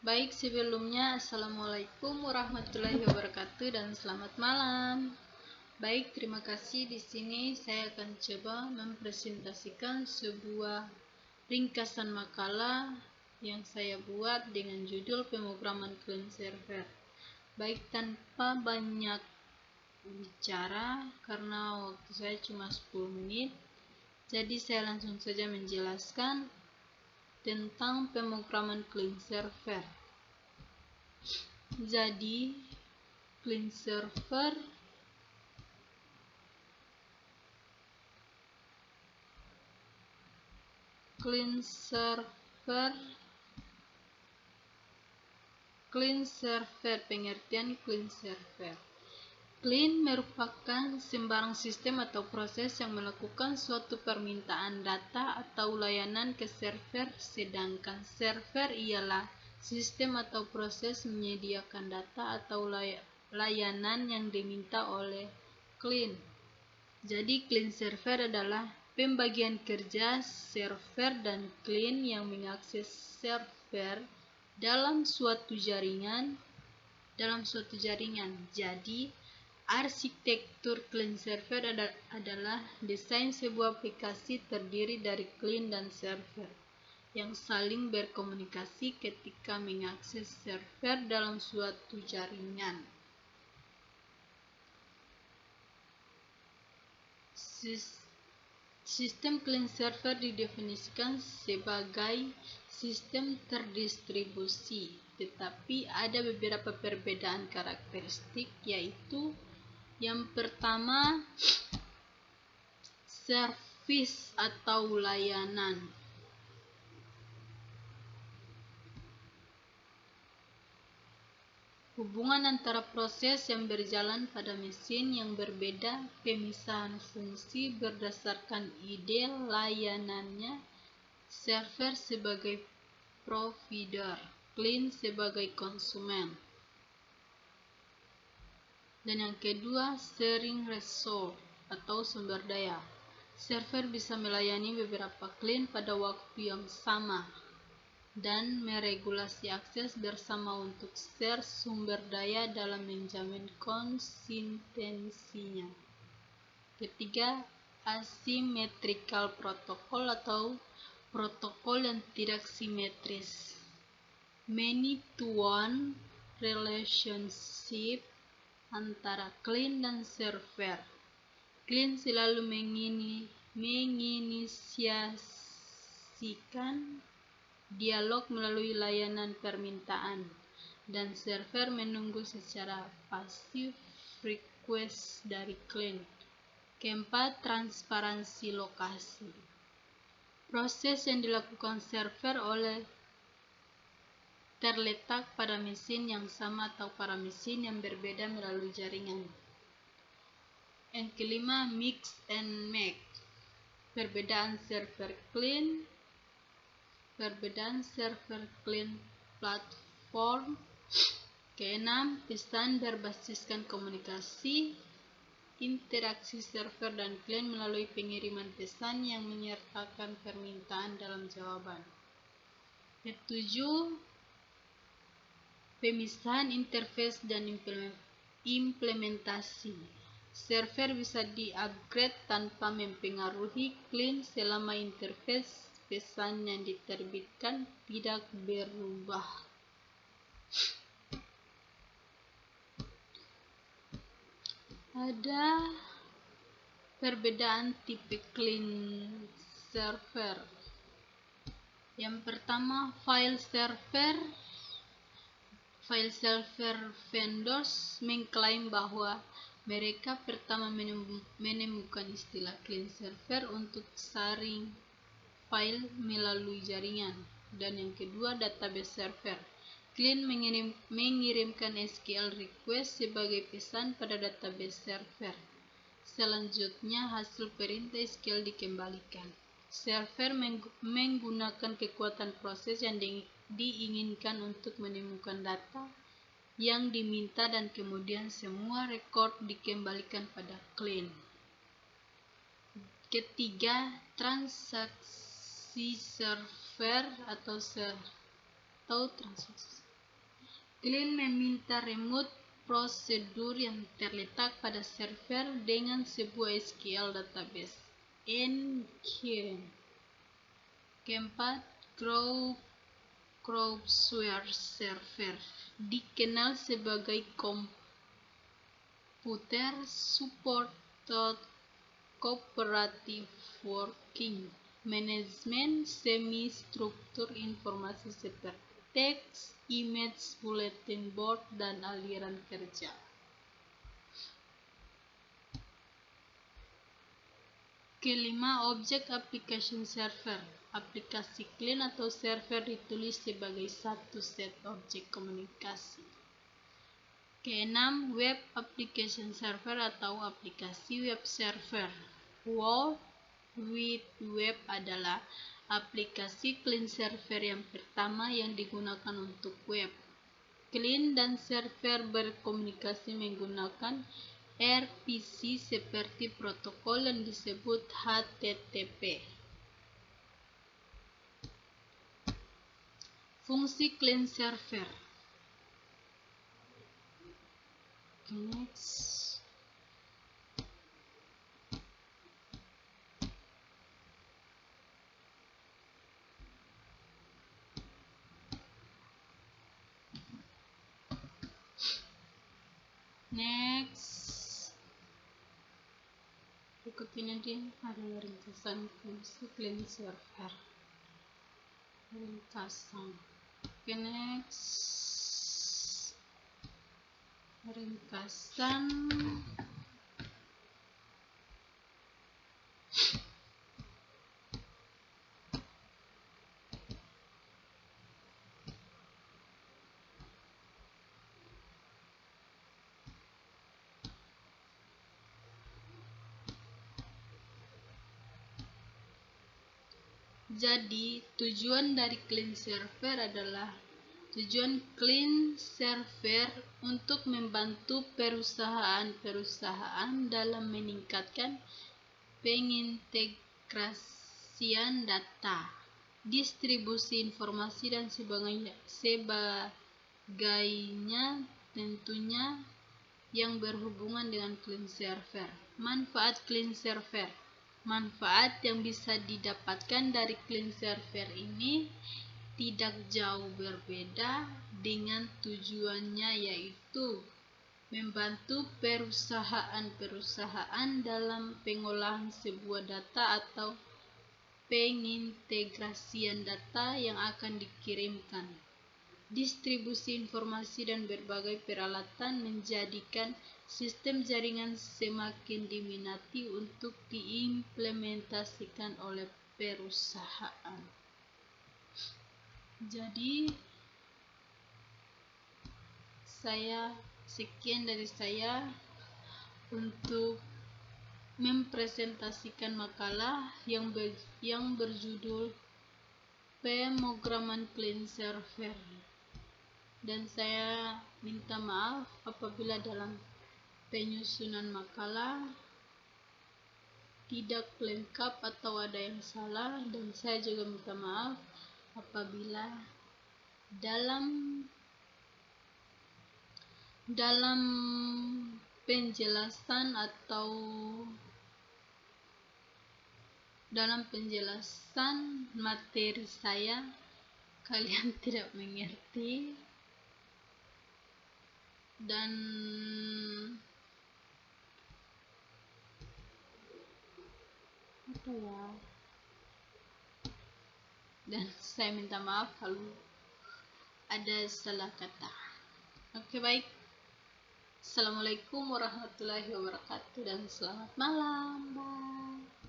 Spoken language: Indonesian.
Baik, sebelumnya Assalamualaikum warahmatullahi wabarakatuh dan selamat malam. Baik, terima kasih. Di sini saya akan coba mempresentasikan sebuah ringkasan makalah yang saya buat dengan judul pemrograman client server. Baik, tanpa banyak bicara karena waktu saya cuma 10 menit, jadi saya langsung saja menjelaskan tentang pemrograman client server. Jadi client server pengertian client server. Client merupakan sembarang sistem atau proses yang melakukan suatu permintaan data atau layanan ke server, sedangkan server ialah sistem atau proses menyediakan data atau layanan yang diminta oleh client. Jadi client server adalah pembagian kerja server dan client yang mengakses server dalam suatu jaringan. Jadi arsitektur client server adalah desain sebuah aplikasi terdiri dari client dan server yang saling berkomunikasi ketika mengakses server dalam suatu jaringan. Sistem client server didefinisikan sebagai sistem terdistribusi, tetapi ada beberapa perbedaan karakteristik, yaitu yang pertama, service atau layanan. Hubungan antara proses yang berjalan pada mesin yang berbeda, pemisahan fungsi berdasarkan ide layanannya, server sebagai provider, client sebagai konsumen. Dan yang kedua, sharing resource atau sumber daya. Server bisa melayani beberapa client pada waktu yang sama dan meregulasi akses bersama untuk share sumber daya dalam menjamin konsistensinya. Ketiga, asymmetrical protocol atau protokol yang tidak simetris. Many to one relationship antara client dan server. Client selalu menginisiasikan dialog melalui layanan permintaan, dan server menunggu secara pasif request dari client. Keempat, transparansi lokasi. Proses yang dilakukan server terletak pada mesin yang sama atau pada mesin yang berbeda melalui jaringan. Yang kelima, mix and match. Perbedaan server client platform. Keenam, pesan berbasiskan komunikasi. Interaksi server dan client melalui pengiriman pesan yang menyertakan permintaan dalam jawaban. Ketujuh, pemisahan interface dan implementasi. Server bisa di-upgrade tanpa mempengaruhi client selama interface pesan yang diterbitkan tidak berubah. Ada perbedaan tipe client server. Yang pertama, file server vendors mengklaim bahwa mereka pertama menemukan istilah client server untuk saring file melalui jaringan. Dan yang kedua, database server. Client mengirimkan SQL request sebagai pesan pada database server. Selanjutnya, hasil perintah SQL dikembalikan. Server menggunakan kekuatan proses yang diinginkan untuk menemukan data yang diminta, dan kemudian semua rekod dikembalikan pada client. Ketiga, transaksi server atau transaksi. Klien meminta remote prosedur yang terletak pada server dengan sebuah SQL database. NQL. Keempat, Crowdsource Server, dikenal sebagai Computer Supported Cooperative Working Management semi-struktur informasi seperti teks, image, bulletin board, dan aliran kerja. Kelima, Object Application Server. Aplikasi klien atau server ditulis sebagai satu set objek komunikasi. Keenam, Web Application Server atau aplikasi web server. World Wide Web adalah aplikasi klien server yang pertama yang digunakan untuk web. Klien dan server berkomunikasi menggunakan RPC seperti protokol yang disebut HTTP. Fungsi klien server. Next. Berikut ini dia adalah ringkasan fungsi klien server. Ringkasan. Oke, next. Ringkasan. Jadi, tujuan klien server untuk membantu perusahaan-perusahaan dalam meningkatkan pengintegrasian data, distribusi informasi, dan sebagainya tentunya yang berhubungan dengan klien server. Manfaat klien server. Manfaat yang bisa didapatkan dari klien server ini tidak jauh berbeda dengan tujuannya, yaitu membantu perusahaan-perusahaan dalam pengolahan sebuah data atau pengintegrasian data yang akan dikirimkan, distribusi informasi, dan berbagai peralatan menjadikan sistem jaringan semakin diminati untuk diimplementasikan oleh perusahaan. Jadi, sekian dari saya untuk mempresentasikan makalah yang berjudul Pemrograman klien server. Dan saya minta maaf apabila dalam penyusunan makalah tidak lengkap atau ada yang salah, dan saya juga minta maaf apabila dalam penjelasan atau dalam penjelasan materi saya kalian tidak mengerti, dan saya minta maaf kalau ada salah kata. Oke, baik. Assalamualaikum warahmatullahi wabarakatuh dan selamat malam. Bye.